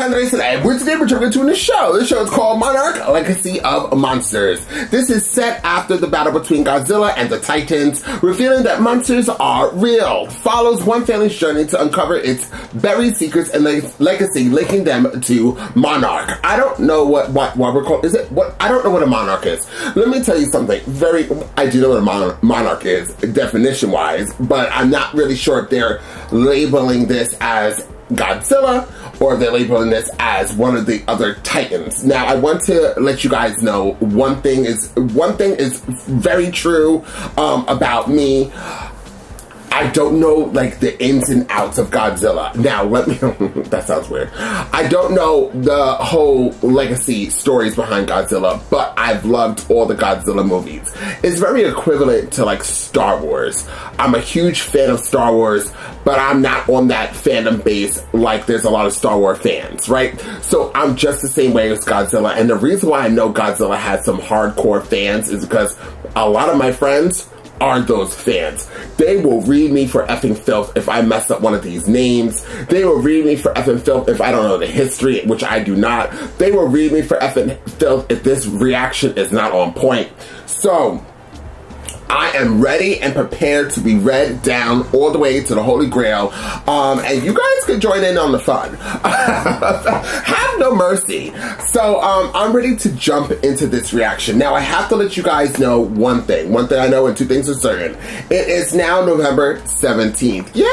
Andres today. Today we're talking to the show. The show is called Monarch, Legacy of Monsters. This is set after the battle between Godzilla and the Titans, revealing that monsters are real. Follows one family's journey to uncover its buried secrets and legacy, linking them to Monarch. I don't know what we're called. Is it what? I don't know what a monarch is. Let me tell you something. I do know what a monarch is, definition-wise, but I'm not really sure if they're labeling this as Godzilla or they're labeling this as one of the other Titans. Now, I want to let you guys know one thing is very true about me. I don't know, like, the ins and outs of Godzilla. Now, that sounds weird. I don't know the whole legacy stories behind Godzilla, but I've loved all the Godzilla movies. It's very equivalent to, like, Star Wars. I'm a huge fan of Star Wars, but I'm not on that fandom base like there's a lot of Star Wars fans, right? So I'm just the same way as Godzilla, and the reason why I know Godzilla has some hardcore fans is because a lot of my friends aren't those fans. They will read me for effing filth if I mess up one of these names. They will read me for effing filth if I don't know the history, which I do not. They will read me for effing filth if this reaction is not on point. So I am ready and prepared to be read down all the way to the Holy Grail. And you guys can join in on the fun. Have no mercy. So I'm ready to jump into this reaction. Now, I have to let you guys know one thing. One thing I know and two things are certain. It is now November 17th. Yay!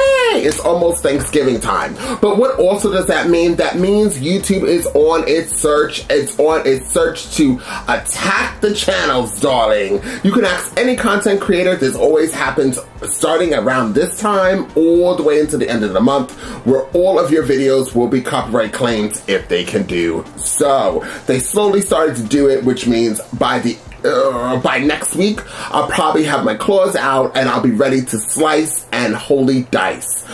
It's almost Thanksgiving time. But what also does that mean? That means YouTube is on its search. It's on its search to attack the channels, darling. You can ask any content creator. This always happens starting around this time all the way into the end of the month, where all of your videos will be copyright claimed if they can do so. They slowly started to do it, which means by next week, I'll probably have my claws out and I'll be ready to slice and holy dice.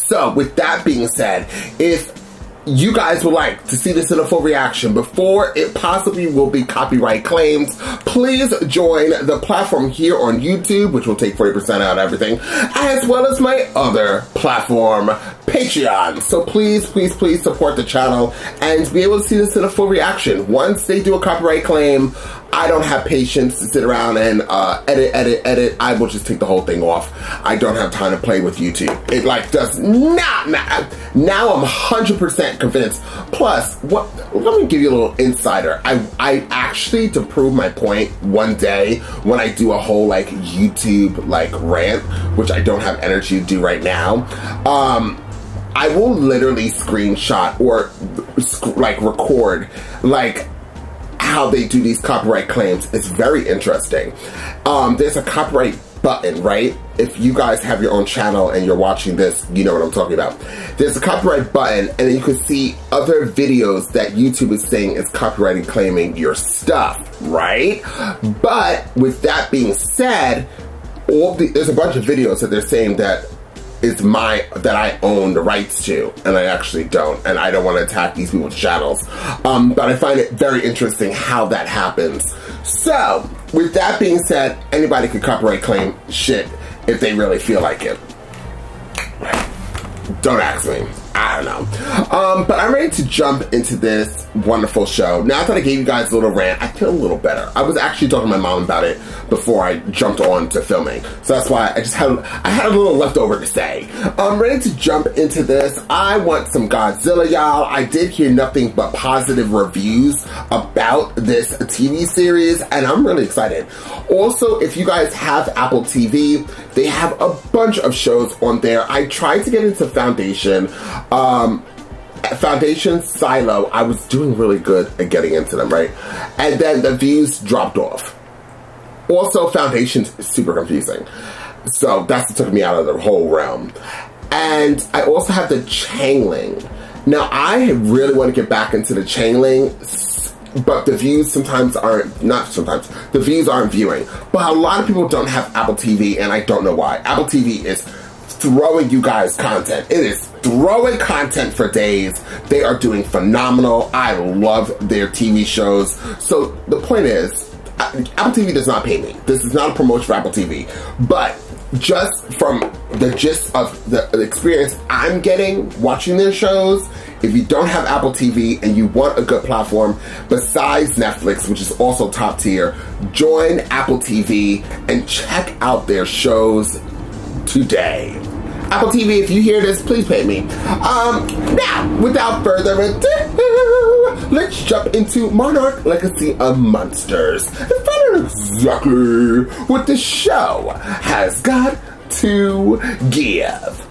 So with that being said, if you guys would like to see this in a full reaction before it possibly will be copyright claimed, please join the platform here on YouTube, which will take 40% out of everything, as well as my other platform, Patreon. So please, please, please support the channel and be able to see this in a full reaction. Once they do a copyright claim, I don't have patience to sit around and edit. I will just take the whole thing off. I don't have time to play with YouTube. It like does not matter. Now I'm 100% convinced. Plus, let me give you a little insider. I actually, to prove my point, one day when I do a whole like YouTube like rant, which I don't have energy to do right now, I will literally screenshot or like record like how they do these copyright claims. It's very interesting. There's a copyright button, right? If you guys have your own channel and you're watching this, you know what I'm talking about. There's a copyright button, and then you can see other videos that YouTube is saying is copyrighted claiming your stuff, right? But with that being said, there's a bunch of videos that they're saying that that I own the rights to, and I actually don't, and I don't want to attack these people's channels. But I find it very interesting how that happens. So, with that being said, anybody could copyright claim shit if they really feel like it. Don't ask me. I don't know. But I'm ready to jump into this wonderful show. Now that I gave you guys a little rant, I feel a little better. I was actually talking to my mom about it before I jumped on to filming. So that's why I had a little leftover to say. I'm ready to jump into this. I want some Godzilla, y'all. I did hear nothing but positive reviews about this TV series, and I'm really excited. Also, if you guys have Apple TV, they have a bunch of shows on there. I tried to get into Foundation. Foundation, Silo, I was doing really good at getting into them, right? And then the views dropped off. Also, Foundation's super confusing. So that's what took me out of the whole realm. And I also have the Changling. Now, I really want to get back into the Changling, but the views the views aren't viewing. But a lot of people don't have Apple TV, and I don't know why. Apple TV is throwing you guys content. It is throwing content for days. They are doing phenomenal. I love their TV shows. So the point is, Apple TV does not pay me. This is not a promotion for Apple TV. But just from the gist of the experience I'm getting watching their shows, if you don't have Apple TV and you want a good platform besides Netflix, which is also top tier, join Apple TV and check out their shows today. Apple TV, if you hear this, please pay me. Now, without further ado, let's jump into Monarch Legacy of Monsters and find out exactly what the show has got to give.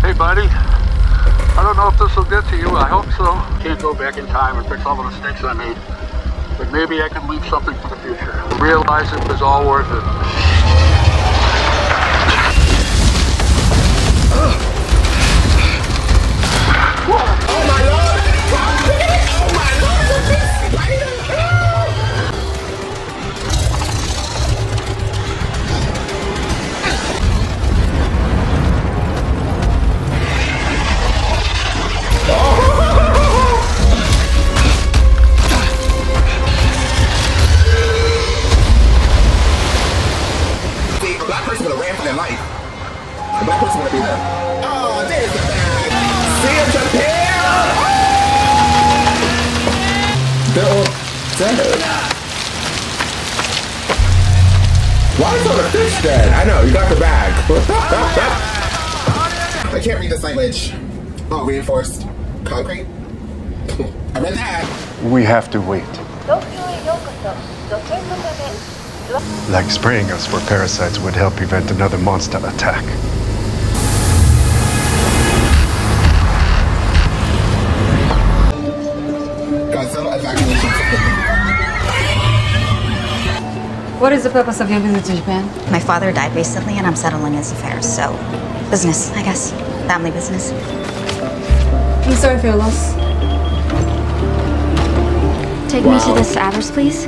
Hey buddy, I don't know if this will get to you, I hope so. Can't go back in time and fix all the mistakes I made, but maybe I can leave something for the future. Realize it was all worth it. Oh my lord! Oh my lord! The big spider! See, a black person would have ran for their life. A black person would have been there. Oh, there's the bag. See him jump here! They're all dead. Why is all the fish dead? I know, you got the bag. I can't read this language. Oh, reinforced concrete? I read that. We have to wait. Like spraying us for parasites would help prevent another monster attack. Godzilla evacuation. What is the purpose of your visit to Japan? My father died recently and I'm settling his affairs, so business, I guess. Family business. I'm sorry for your loss. Take me to this address, please.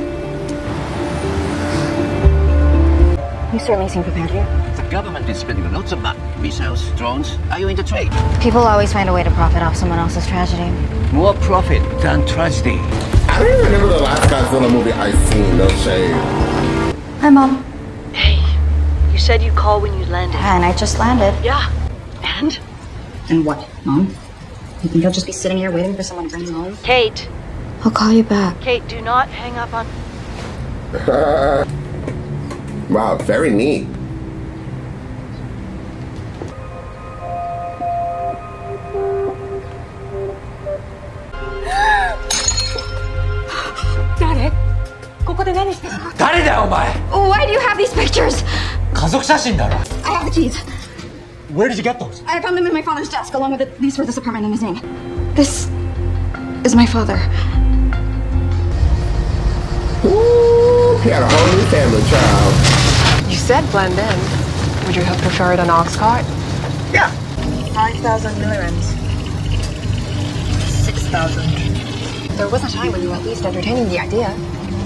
You certainly seem prepared here. The government is spending loads of money. Missiles, drones. Are you into trade? People always find a way to profit off someone else's tragedy. More profit than tragedy. I don't even remember the last Godzilla movie I seen, no shade. Hi, Mom. Hey, you said you'd call when you landed. And I just landed. Yeah. And? And what, Mom? You think I'll just be sitting here waiting for someone to bring me home? Kate. I'll call you back. Kate, do not hang up on... Wow, very neat. Why do you have these pictures? I have the keys. Where did you get those? I found them in my father's desk, along with a lease for this apartment in his name. This is my father. Ooh, he had a whole new family, child. You said blend in. Would you have preferred an ox cart? Yeah. 5,000 millirems. 6,000. There was a time when you were at least entertaining the idea.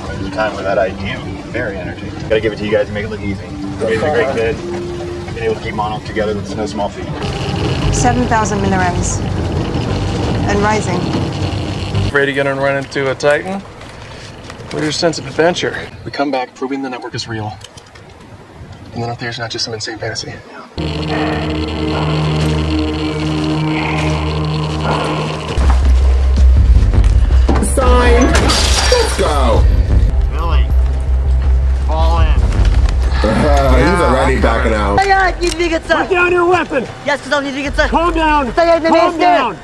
There's a time when that idea was very entertaining. Gotta give it to you guys to make it look easy. You guys are a great kid. Being able to keep Monarch together, that's no small feat. 7,000 millirems. And rising. Ready to get and run into a Titan? Where's your sense of adventure? We come back proving the network is real. And then up there's not just some insane fantasy. Sign. Let's go. Billy, fall in. He's already backing out. Put down your weapon. Calm down. Calm down.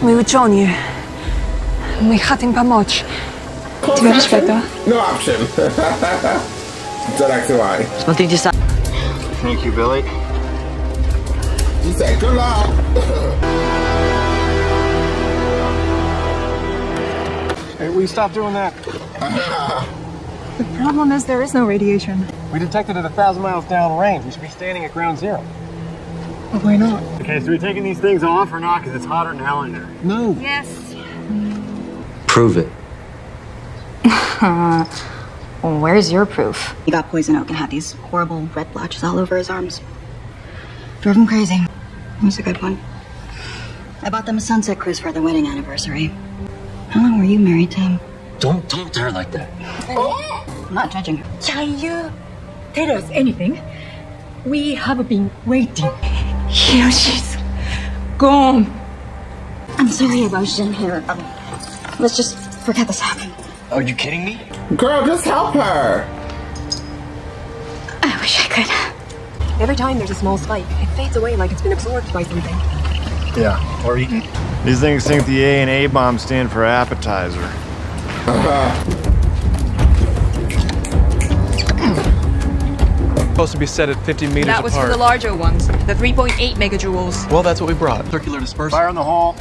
Мы ученые. Мы хотим помочь. Тебя респектую. No option. Don't ask why. Thank you, Billy. He said, good luck. Hey, will you stop doing that? The problem is there is no radiation. We detected it 1,000 miles downrange. We should be standing at ground zero. Why not? Okay, so we taking these things off or not? Because it's hotter than hell in there. No. Yes. Prove it. Well, where's your proof? He got poison oak and had these horrible red blotches all over his arms. Drove him crazy. It was a good one. I bought them a sunset cruise for their wedding anniversary. How long were are you married to him? Don't talk to her like that. I'm not judging her. Can you tell us anything? We have been waiting. Here she's gone. I'm sorry about Jin here. Let's just forget this happened. Are you kidding me? Girl, just help her. I wish I could. Every time there's a small spike, it fades away like it's been absorbed by something. Yeah, or eaten. These things think the A and A bomb stand for appetizer. Supposed to be set at 50 meters apart. That was for the larger ones, the 3.8 megajoules. Well, that's what we brought. Circular dispersal. Fire in the hole.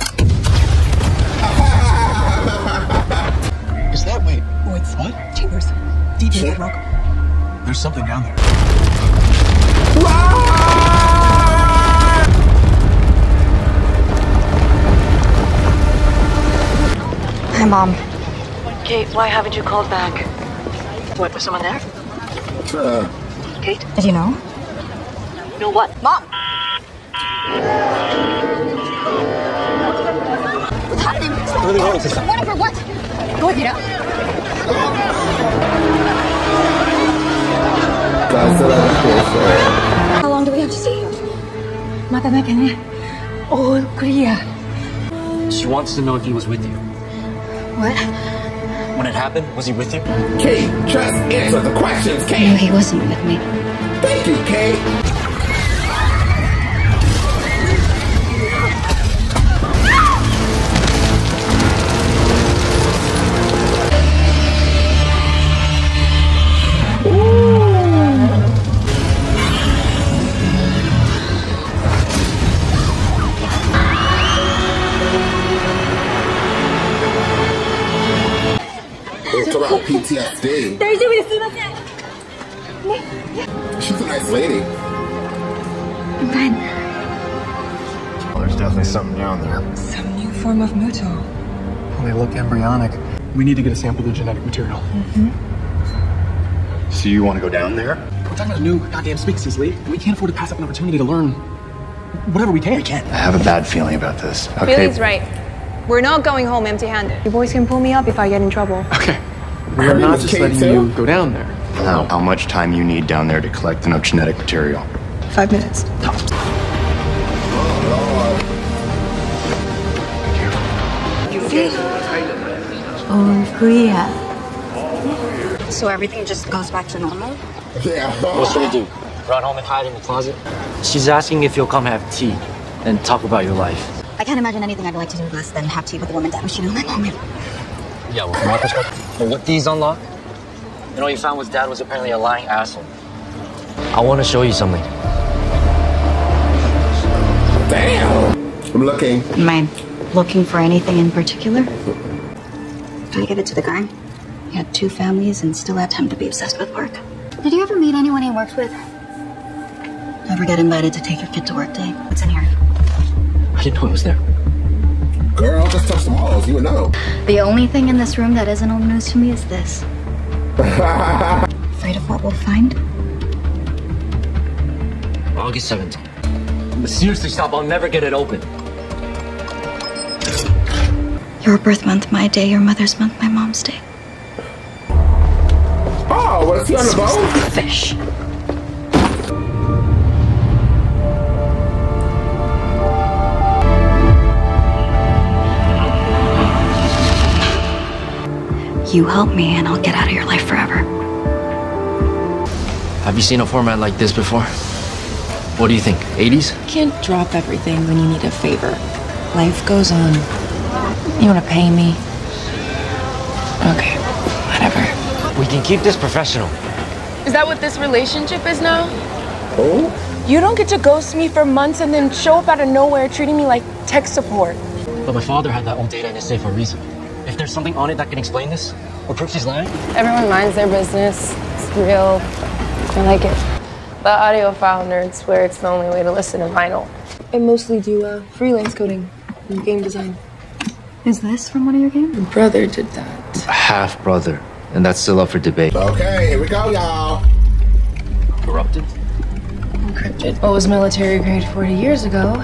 Is that, wait, Woods. what? Chambers. Deep in that rock. There's something down there. Hi, Mom. Kate, why haven't you called back? What, was someone there? Kate? Did you know? Know what? Mom! What's happening? Really wrong with this? Whatever, what? Go ahead, get out. How long do we have to stay here? All clear. She wants to know if he was with you. What? When it happened, was he with you? Kate, just answer the questions, No, Kate. he wasn't with me. Thank you, Kate. Talk about PTSD. She's a nice lady. I'm fine. Well, there's definitely something down there. Some new form of muto. Well, they look embryonic. We need to get a sample of the genetic material. So you want to go down there? We're talking about a new goddamn species, Lee. We can't afford to pass up an opportunity to learn whatever we can. I have a bad feeling about this. Okay. Billy's right. We're not going home empty-handed. You boys can pull me up if I get in trouble. Okay. We are not just letting you go down there. How much time you need down there to collect enough genetic material? 5 minutes. All clear. So everything just goes back to normal? Yeah. What should we do? Run home and hide in the closet? She's asking if you'll come have tea and talk about your life. I can't imagine anything I'd like to do less than have tea with a woman that was, my mom. Yeah, well, from my perspective, but with these unlocked, you know, you found was dad was apparently a lying asshole. I want to show you something. Damn. I'm looking. Am I looking for anything in particular? I give it to the guy. He had 2 families and still had time to be obsessed with work. Did you ever meet anyone he worked with? Ever get invited to take your kid to work day? What's in here? I didn't know it was there. Girl, just touch the walls. You would know. The only thing in this room that isn't old news to me is this. Afraid of what we'll find? August 17th. But seriously, stop. I'll never get it open. Your birth month, my day. Your mother's month, my mom's day. Oh, was he on the boat? Fish. You help me and I'll get out of your life forever. Have you seen a format like this before? What do you think? 80s? Can't drop everything when you need a favor. Life goes on. You want to pay me? Okay, whatever. We can keep this professional. Is that what this relationship is now? Oh? You don't get to ghost me for months and then show up out of nowhere treating me like tech support. But my father had that old data in his safe for a reason. If there's something on it that can explain this, or proves he's lying. Everyone minds their business. It's real. I like it. The audiophile nerds swear it's the only way to listen to vinyl. I mostly do freelance coding and game design. Is this from one of your games? My brother did that. Half-brother. And that's still up for debate. Okay, here we go, y'all. Corrupted? Encrypted. What was military grade 40 years ago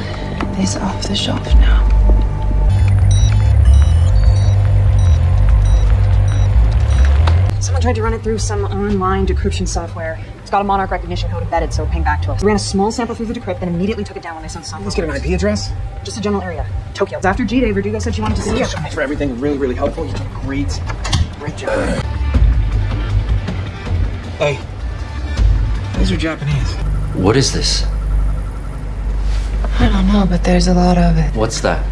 is off the shelf now. Someone tried to run it through some online decryption software. It's got a Monarch recognition code embedded, so it pinged back to us. We ran a small sample through the decrypt, then immediately took it down when they sent the software. Let's get an IP address. Just a general area. Tokyo. After G-Day, Verdugo said she wanted to see us. Thanks for everything. Really, really helpful. You did a great job. Hey, these are Japanese. What is this? I don't know, but there's a lot of it. What's that?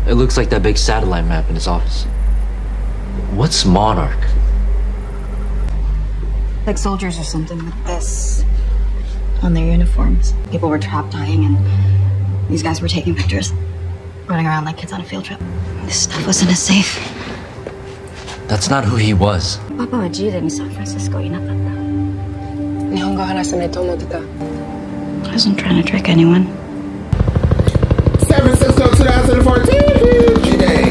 It looks like that big satellite map in his office. What's Monarch? Like soldiers or something with this on their uniforms. People were trapped dying and these guys were taking pictures. Running around like kids on a field trip. This stuff wasn't as safe. That's not who he was. Papa wa G-DayにSan Franciscoいなかった。日本語話さないと思ってた。I wasn't trying to trick anyone. San Francisco 2014 G-Day.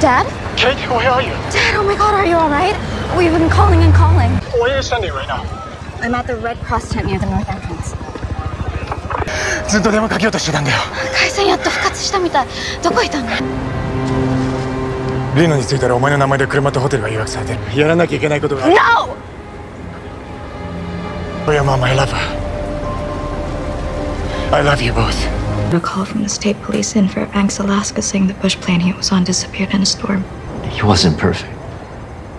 Dad? Kate, where are you? Dad, oh my god, are you alright? We've been calling and calling. Where are you standing right now? I'm at the Red Cross tent near the north entrance. ずっと電話かけようとしてたんだよ。回線やっと復活したみたい。どこいたの？リーノに着いたらお前の名前で車とホテルが予約されてる。やらなきゃいけないことがある。No! Oh yeah, Mom, I love her. I love you both. A call from the state police in Fairbanks, Alaska, saying the bush plane he was on disappeared in a storm. He wasn't perfect,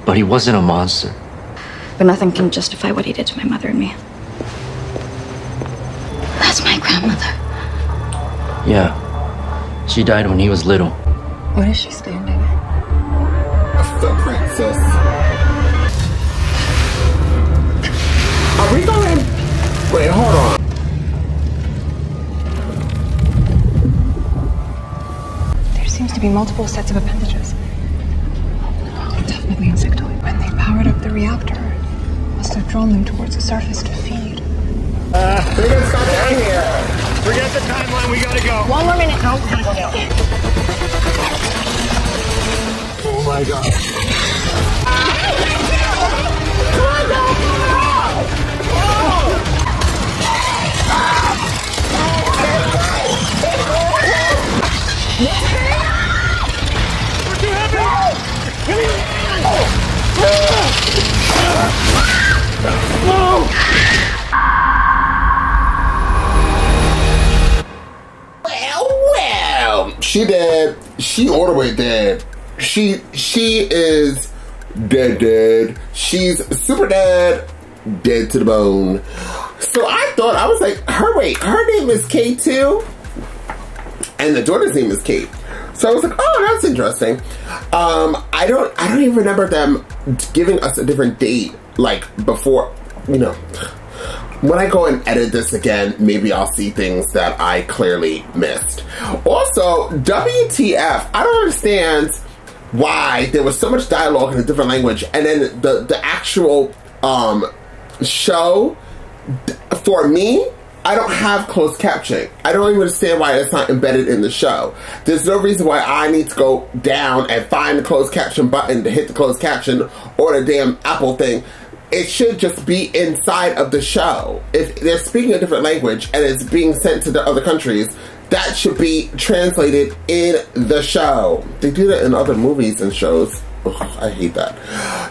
but he wasn't a monster. But nothing can justify what he did to my mother and me. That's my grandmother. Yeah, she died when he was little. What is she standing? The princess. Are we going? Wait, hold on. There seems to be multiple sets of appendages. Definitely insectoid. When they powered up the reactor, must have drawn them towards the surface to feed. We're gonna stop down here. Forget the timeline, we gotta go. One more minute. No, we gotta go now. Oh my god. Well, she dead. She all the way dead. She is dead. She's super dead to the bone. So I thought, I was like, her name is Cate too? And the daughter's name is Cate. So I was like, oh, that's interesting. I don't even remember them giving us a different date, like before, you know. When I go and edit this again, maybe I'll see things that I clearly missed. Also, WTF, I don't understand why there was so much dialogue in a different language, and then the actual show, for me, I don't have closed captioning. I don't even understand why it's not embedded in the show. There's no reason why I need to go down and find the closed caption button to hit the closed caption or the damn Apple thing. It should just be inside of the show. If they're speaking a different language and it's being sent to the other countries, that should be translated in the show. They do that in other movies and shows. Ugh, I hate that.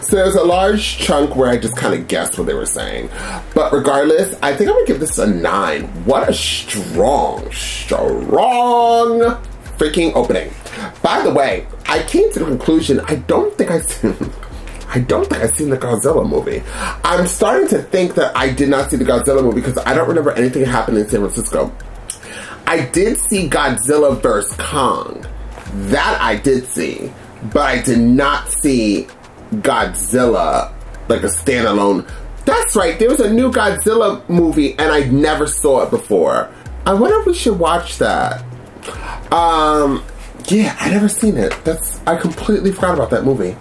So there's a large chunk where I just kind of guessed what they were saying. But regardless, I think I'm gonna give this a 9. What a strong freaking opening. By the way, I came to the conclusion, I don't think I've seen the Godzilla movie. I'm starting to think that I did not see the Godzilla movie because I don't remember anything happening in San Francisco. I did see Godzilla vs. Kong. That I did see. But I did not see Godzilla, like a standalone. That's right, there was a new Godzilla movie and I never saw it before. I wonder if we should watch that. Yeah, I never seen it. I completely forgot about that movie.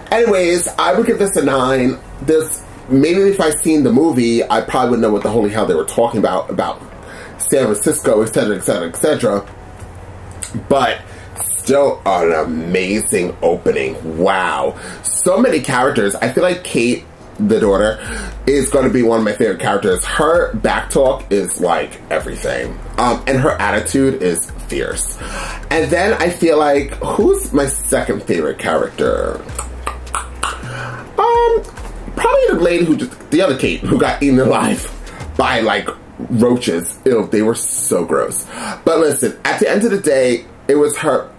Anyways, I would give this a 9. Maybe if I'd seen the movie, I probably would know what the holy hell they were talking about San Francisco, etc., etc., etc. But still an amazing opening. Wow. So many characters. I feel like Cate, the daughter, is going to be one of my favorite characters. Her backtalk is like everything. And her attitude is fierce. And then I feel like, who's my second favorite character? lady the other Cate who got eaten alive by like roaches. Ew, they were so gross. But listen, at the end of the day, it was her.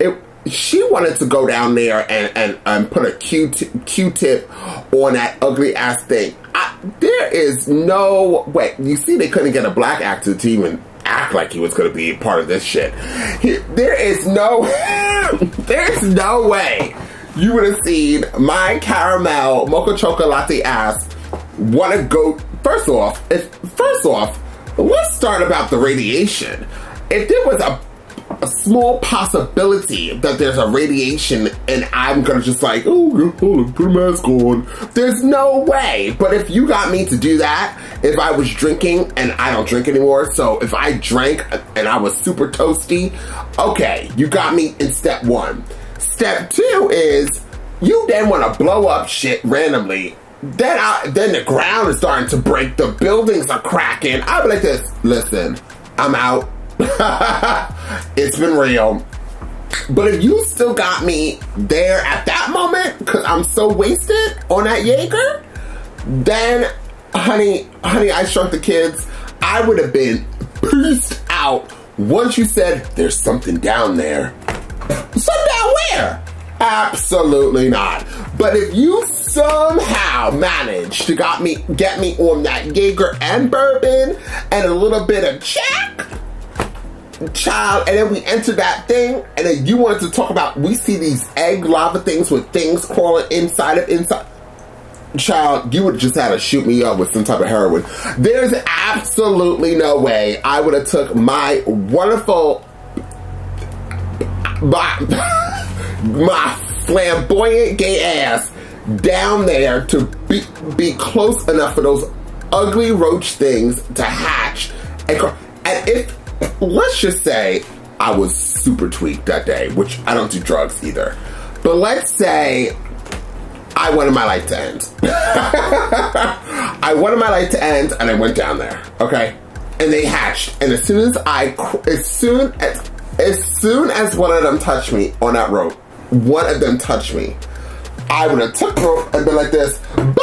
She wanted to go down there and put a Q-tip on that ugly ass thing. There is no way. You see, they couldn't get a black actor to even act like he was going to be part of this shit. There's no way you would have seen my caramel mocha chocolate latte ass want to go. First off, let's start about the radiation. If there was a small possibility that there's a radiation and I'm gonna just like, oh, hold on, put a mask on. There's no way. But if you got me to do that, if I was drinking, and I don't drink anymore, so if I drank and I was super toasty, okay, you got me in step one. Step two is you then want to blow up shit randomly. Then the ground is starting to break. The buildings are cracking. I'll be like this. Listen, I'm out. It's been real. But if you still got me there at that moment, because I'm so wasted on that Jaeger, then, honey, I Shrunk the Kids, I would have been peaced out once you said, there's something down there. Something down where? Absolutely not. But if you somehow managed to get me on that Jaeger and bourbon and a little bit of Jack, child, and then we enter that thing, and then you wanted to talk about, we see these egg lava things with things crawling inside. Child, you would just had to shoot me up with some type of heroin. There's absolutely no way I would have took my wonderful, my flamboyant gay ass down there to be close enough for those ugly roach things to hatch. And if, let's just say I was super tweaked that day, which I don't do drugs either, but let's say I wanted my life to end. I wanted my life to end, and I went down there, okay? And they hatched, and as soon as one of them touched me on that rope, one of them touched me, I would have took the rope and been like this, bye!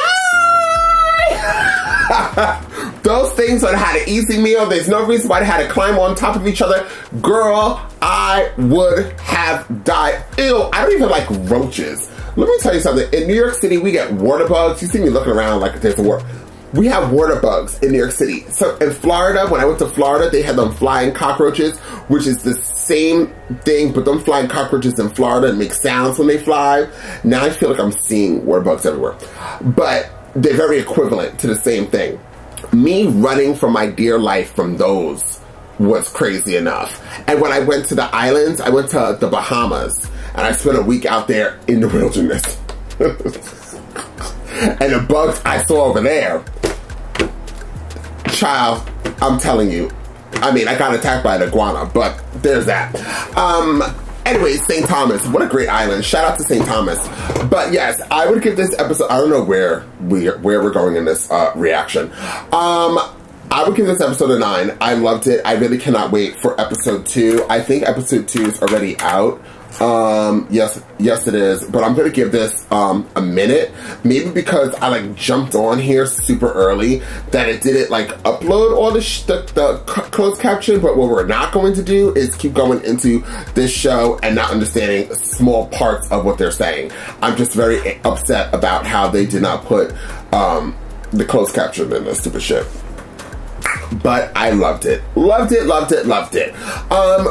Those things would have had an easy meal. There's no reason why they had to climb on top of each other. Girl, I would have died. Ew, I don't even like roaches. Let me tell you something. In New York City, we get water bugs. You see me looking around like there's a water. We have water bugs in New York City. So in Florida, when I went to Florida, they had them flying cockroaches, which is the same thing, but them flying cockroaches in Florida make sounds when they fly. Now I feel like I'm seeing water bugs everywhere. But they're very equivalent to the same thing. Me running for my dear life from those was crazy enough. And when I went to the islands, I went to the Bahamas, and I spent a week out there in the wilderness. And the bugs I saw over there, child, I'm telling you, I mean, I got attacked by an iguana, but there's that. Anyways, St. Thomas, what a great island. Shout out to St. Thomas. But yes, I would give this episode, I don't know where we're going in this reaction. I would give this episode a 9. I loved it. I really cannot wait for episode 2. I think episode 2 is already out. Yes it is, but I'm gonna give this a minute, maybe because I like jumped on here super early that it didn't like upload all the closed caption. But what we're not going to do is keep going into this show and not understanding small parts of what they're saying. I'm just very upset about how they did not put the closed caption in this stupid shit. But I loved it. Loved it, loved it, loved it.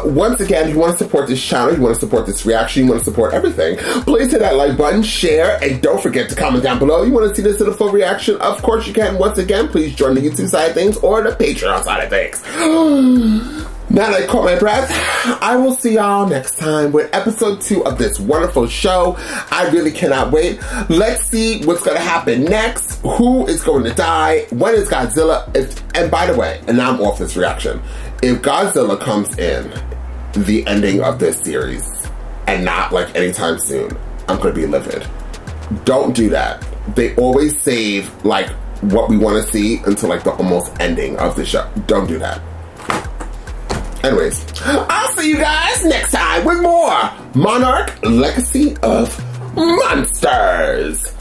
Once again, if you want to support this channel, you want to support this reaction, you want to support everything, please hit that like button, share, and don't forget to comment down below. You want to see this in a full reaction? Of course you can. Once again, please join the YouTube side of things or the Patreon side of things. Now that I caught my breath, I will see y'all next time with episode 2 of this wonderful show. I really cannot wait. Let's see what's going to happen next. Who is going to die? When is Godzilla? And by the way, and now I'm off this reaction. If Godzilla comes in the ending of this series and not like anytime soon, I'm going to be livid. Don't do that. They always save like what we want to see until like the almost ending of the show. Don't do that. Anyways, I'll see you guys next time with more Monarch Legacy of Monsters.